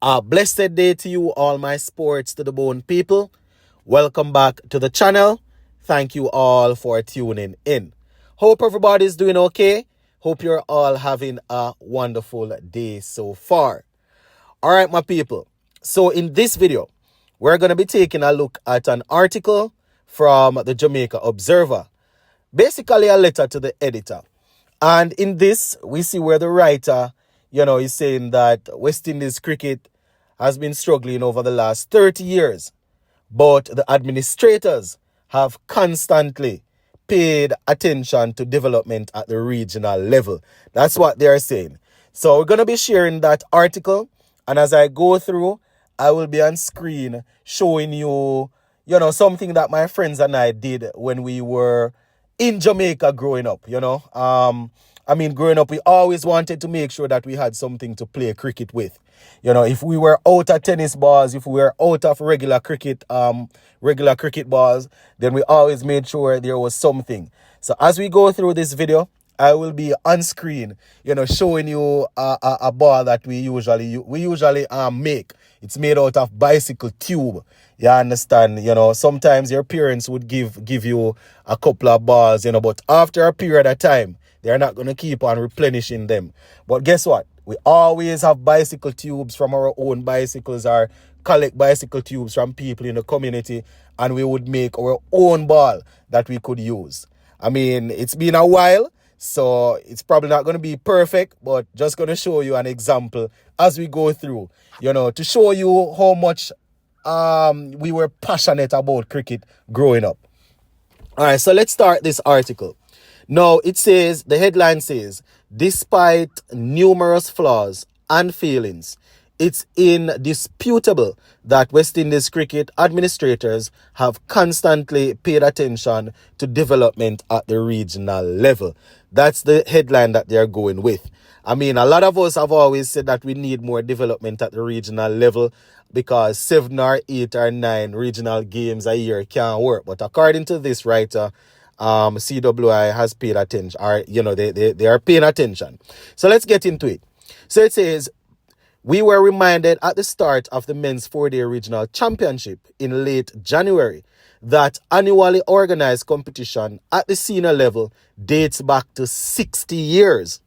A blessed day to you, all my sports to the bone people. Welcome back to the channel. Thank you all for tuning in. Hope everybody's doing okay. Hope you're all having a wonderful day so far. All right, my people. So, in this video, we're going to be taking a look at an article from the Jamaica Observer, basically a letter to the editor. And in this, we see where the writer, is saying that West Indies cricket has been struggling over the last 30 years, but the administrators have constantly paid attention to development at the regional level. That's what they're saying. So we're going to be sharing that article, and as I go through, I will be on screen showing you, something that my friends and I did when we were in Jamaica growing up, growing up, we always wanted to make sure that we had something to play cricket with. If we were out of tennis balls, if we were out of regular cricket balls, then we always made sure there was something. So as we go through this video, I will be on screen, showing you a ball that we usually make. It's made out of bicycle tube. You understand? Sometimes your parents would give you a couple of balls, but after a period of time, they're not going to keep on replenishing them. But guess what? We always have bicycle tubes from our own bicycles or collect bicycle tubes from people in the community, and we would make our own ball that we could use. It's been a while, so it's probably not going to be perfect, but just going to show you an example as we go through, to show you how much we were passionate about cricket growing up. All right, so let's start this article. Now, the headline says, despite numerous flaws and failings, it's indisputable that West Indies cricket administrators have constantly paid attention to development at the regional level. That's the headline that they're going with. A lot of us have always said that we need more development at the regional level because 7 or 8 or 9 regional games a year can't work. But according to this writer, CWI has paid attention, or they are paying attention. So let's get into it. So it says, we were reminded at the start of the men's 4-day regional championship in late January that annually organized competition at the senior level dates back to 60 years.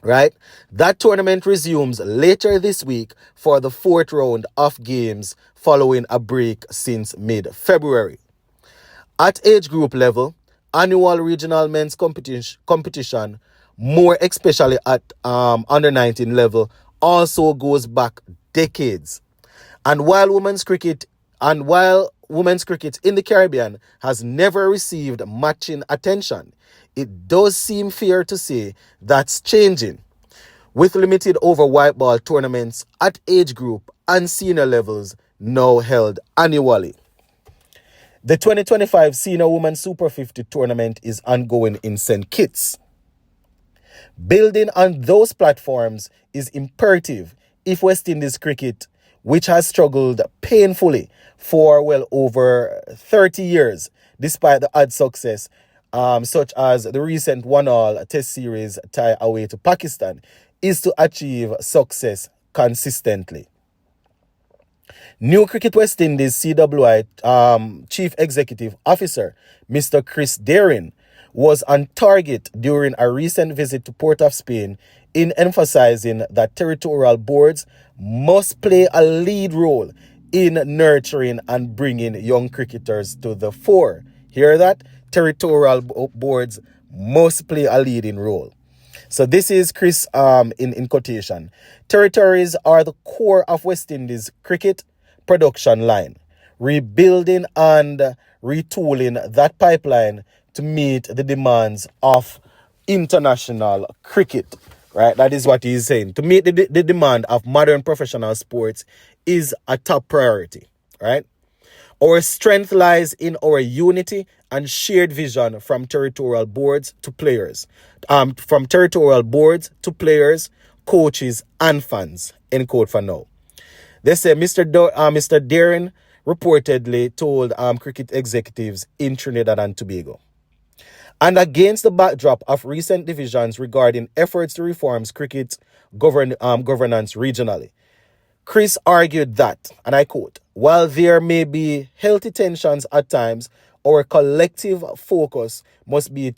Right? That tournament resumes later this week for the 4th round of games following a break since mid-February. At age group level, annual regional men's competition, more especially at under 19 level, also goes back decades. And while women's cricket in the Caribbean has never received matching attention, it does seem fair to say that's changing, with limited over white ball tournaments at age group and senior levels now held annually. The 2025 Senior Women's Super 50 tournament is ongoing in St. Kitts. Building on those platforms is imperative if West Indies cricket, which has struggled painfully for well over 30 years, despite the odd success, such as the recent 1-all Test series tie away to Pakistan, is to achieve success consistently. New Cricket West Indies CWI Chief Executive Officer Mr. Chris Darin was on target during a recent visit to Port of Spain in emphasizing that territorial boards must play a lead role in nurturing and bringing young cricketers to the fore. Hear that? Territorial boards must play a leading role. So this is Chris in quotation. Territories are the core of West Indies cricket production line. Rebuilding and retooling that pipeline to meet the demands of international cricket. Right? That is what he's saying. To meet the demand of modern professional sports is a top priority. Right? Our strength lies in our unity and shared vision from territorial boards to players. Coaches, and fans. End quote for now. They say Mr. Darin reportedly told cricket executives in Trinidad and Tobago. And against the backdrop of recent divisions regarding efforts to reform cricket governance regionally, Chris argued that, and I quote, while there may be healthy tensions at times, our collective focus must be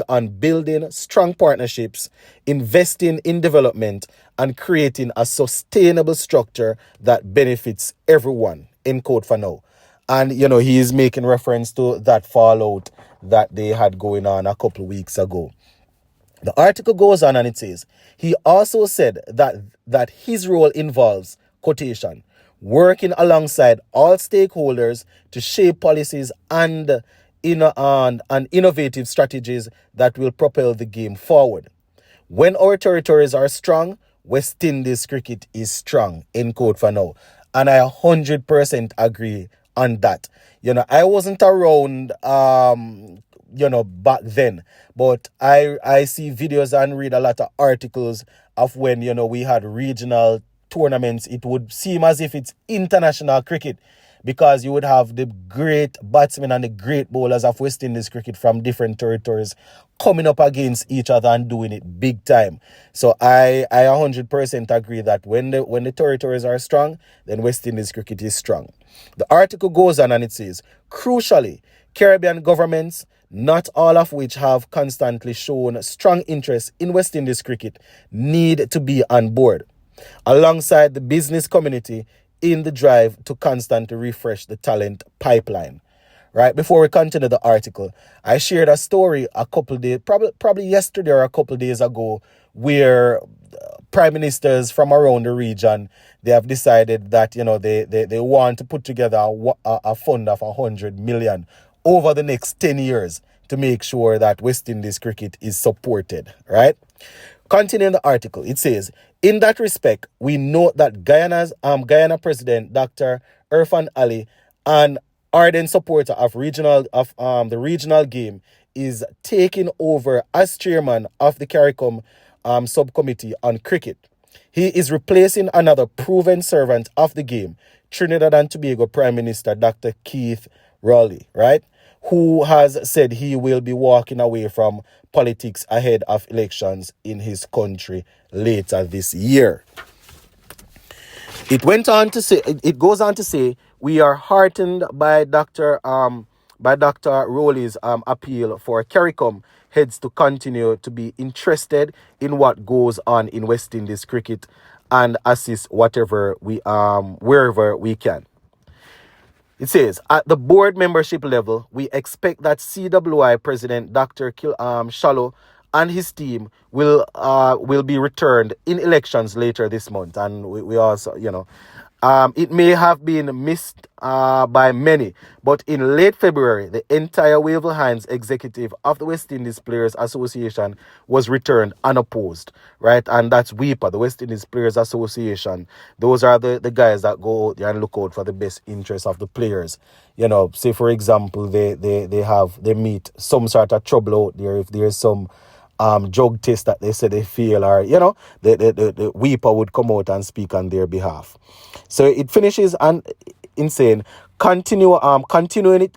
on building strong partnerships, investing in development, and creating a sustainable structure that benefits everyone. End quote for now. And he is making reference to that fallout that they had going on a couple of weeks ago. The article goes on and it says, he also said that his role involves, quotation, working alongside all stakeholders to shape policies and innovative strategies that will propel the game forward. When our territories are strong, West Indies cricket is strong, end quote for now. And I 100% agree on that. I wasn't around back then, but I see videos and read a lot of articles of when we had regional tournaments. It would seem as if it's international cricket, because you would have the great batsmen and the great bowlers of West Indies cricket from different territories coming up against each other and doing it big time. So I 100% agree that when the territories are strong, then West Indies cricket is strong. The article goes on and it says, crucially, Caribbean governments, not all of which have constantly shown strong interest in West Indies cricket, need to be on board, alongside the business community, in the drive to constantly refresh the talent pipeline. Right, before we continue the article, I shared a story a couple of days, probably yesterday or a couple of days ago, where prime ministers from around the region, they have decided that they want to put together a fund of 100 million over the next 10 years to make sure that West Indies cricket is supported. Right. Continuing the article, it says, in that respect, we note that Guyana President Dr. Irfan Ali, an ardent supporter of the regional game, is taking over as chairman of the CARICOM subcommittee on cricket. He is replacing another proven servant of the game, Trinidad and Tobago Prime Minister Dr. Keith Rowley, right, who has said he will be walking away from politics ahead of elections in his country later this year. It goes on to say, we are heartened by Dr. Rowley's appeal for CARICOM heads to continue to be interested in what goes on in West Indies cricket and assist wherever we can. It says, at the board membership level, we expect that CWI President Dr. Shallow and his team will be returned in elections later this month. And we also, it may have been missed by many, but in late February, the entire Wavell Hines executive of the West Indies Players Association was returned unopposed, right? And that's WIPA, the West Indies Players Association. Those are the guys that go out there and look out for the best interests of the players. Say for example, they meet some sort of trouble out there. If there's some drug test that they say they feel, or the WIPA would come out and speak on their behalf. So it finishes in saying, continuity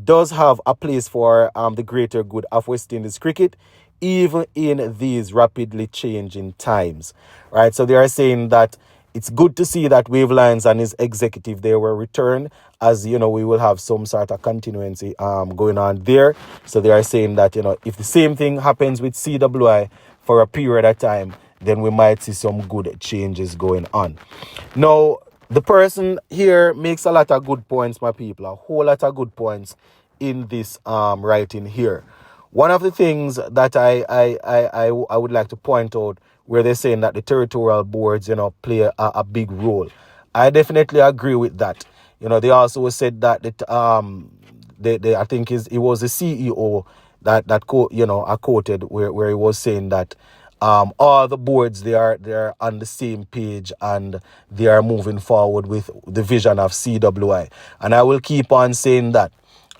does have a place for the greater good of West Indies cricket, even in these rapidly changing times. Right, so they are saying that it's good to see that Wave Lions and his executive, they were returned, as we will have some sort of continuity going on there. So they are saying that if the same thing happens with CWI for a period of time, then we might see some good changes going on. Now, the person here makes a lot of good points, my people, a whole lot of good points in this writing here. One of the things that I would like to point out, where they're saying that the territorial boards, play a big role. I definitely agree with that. They also said that I think it was the CEO that I quoted where he was saying that all the boards, they're on the same page and they are moving forward with the vision of CWI. And I will keep on saying that.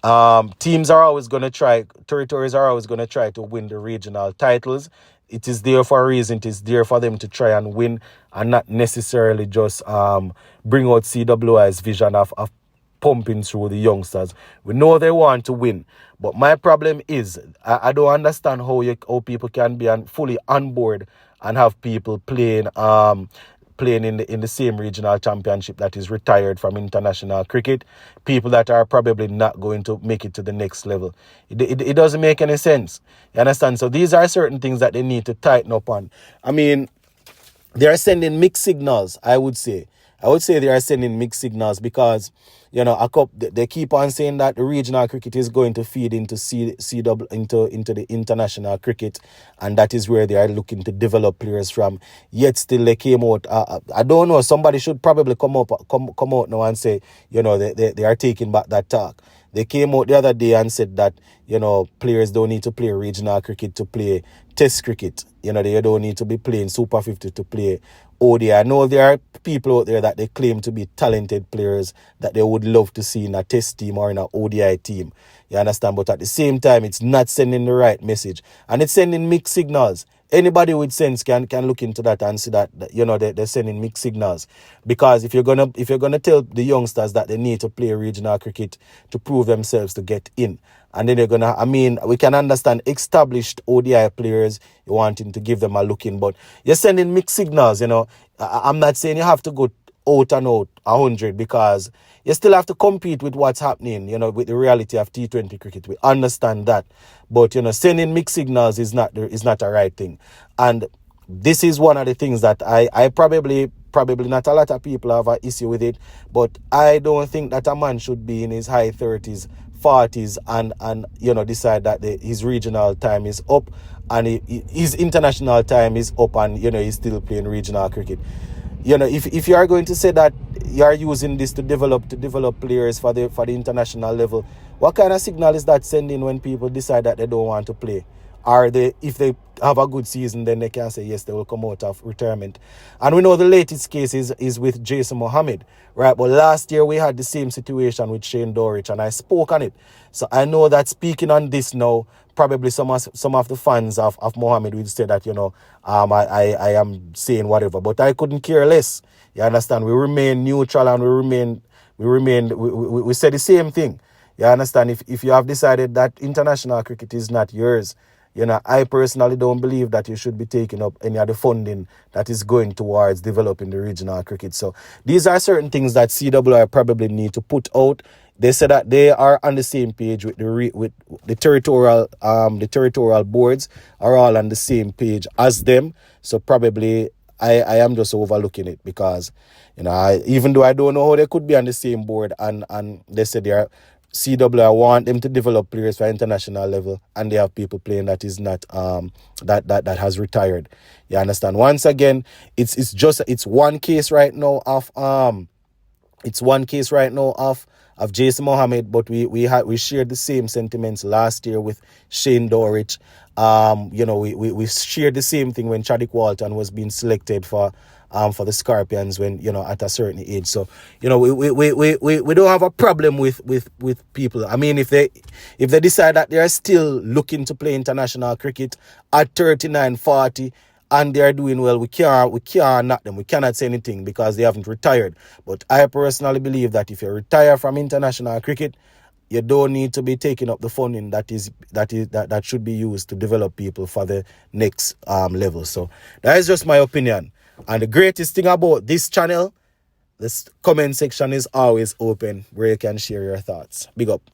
Territories are always going to try to win the regional titles. It is there for a reason. It is there for them to try and win, and not necessarily just bring out CWI's vision of pumping through the youngsters. We know they want to win, but my problem is I don't understand how people can be fully on board and have people playing playing in the same regional championship that is retired from international cricket, people that are probably not going to make it to the next level. It doesn't make any sense. You understand? So these are certain things that they need to tighten up on. I mean, they are sending mixed signals, I would say. I would say they are sending mixed signals because, they keep on saying that the regional cricket is going to feed into into the international cricket, and that is where they are looking to develop players from. Yet still they came out. I don't know. Somebody should probably come out now and say, they are taking back that talk. They came out the other day and said that, players don't need to play regional cricket to play test cricket. They don't need to be playing Super 50 to play ODI. I know there are people out there that they claim to be talented players that they would love to see in a test team or in an ODI team. You understand? But at the same time, it's not sending the right message. And it's sending mixed signals. Anybody with sense can look into that and see that they're sending mixed signals. Because if you're gonna tell the youngsters that they need to play regional cricket to prove themselves to get in, and then we can understand established ODI players, you wanting to give them a look in, but you're sending mixed signals. I'm not saying you have to go out and out 100, because you still have to compete with what's happening, with the reality of T20 cricket. We understand that. But, sending mixed signals is not a right thing. And this is one of the things that I probably not a lot of people have an issue with it, but I don't think that a man should be in his high 30s, 40s and decide that his regional time is up and his international time is up, and, he's still playing regional cricket. If you are going to say that you are using this to develop players for the international level, what kind of signal is that sending when people decide that they don't want to play? Or if they have a good season, then they can say yes, they will come out of retirement. And we know the latest case is with Jason Mohammed, right? But last year we had the same situation with Shane Dorich, and I spoke on it. So I know that speaking on this now, probably some of the fans of Mohammed would say that, I am saying whatever, but I couldn't care less. You understand? We remain neutral, and we say the same thing. You understand? If you have decided that international cricket is not yours, I personally don't believe that you should be taking up any of the funding that is going towards developing the regional cricket. So these are certain things that CWI probably need to put out. They said that they are on the same page with the territorial boards are all on the same page as them. So probably I am just overlooking it because, even though I don't know how they could be on the same board, and they said they are CWI want them to develop players for international level, and they have people playing that is not that has retired. You understand? Once again, it's one case right now of Jason Mohammed, but we shared the same sentiments last year with Shane Dorich. We shared the same thing when Chadwick Walton was being selected for the Scorpions when, at a certain age. So, we don't have a problem with people. I mean, if they decide that they are still looking to play international cricket at 39, 40, and they are doing well, we can't knock them. We cannot say anything because they haven't retired. But I personally believe that if you retire from international cricket, you don't need to be taking up the funding that should be used to develop people for the next level. So that is just my opinion. And the greatest thing about this channel, this comment section is always open where you can share your thoughts. Big up.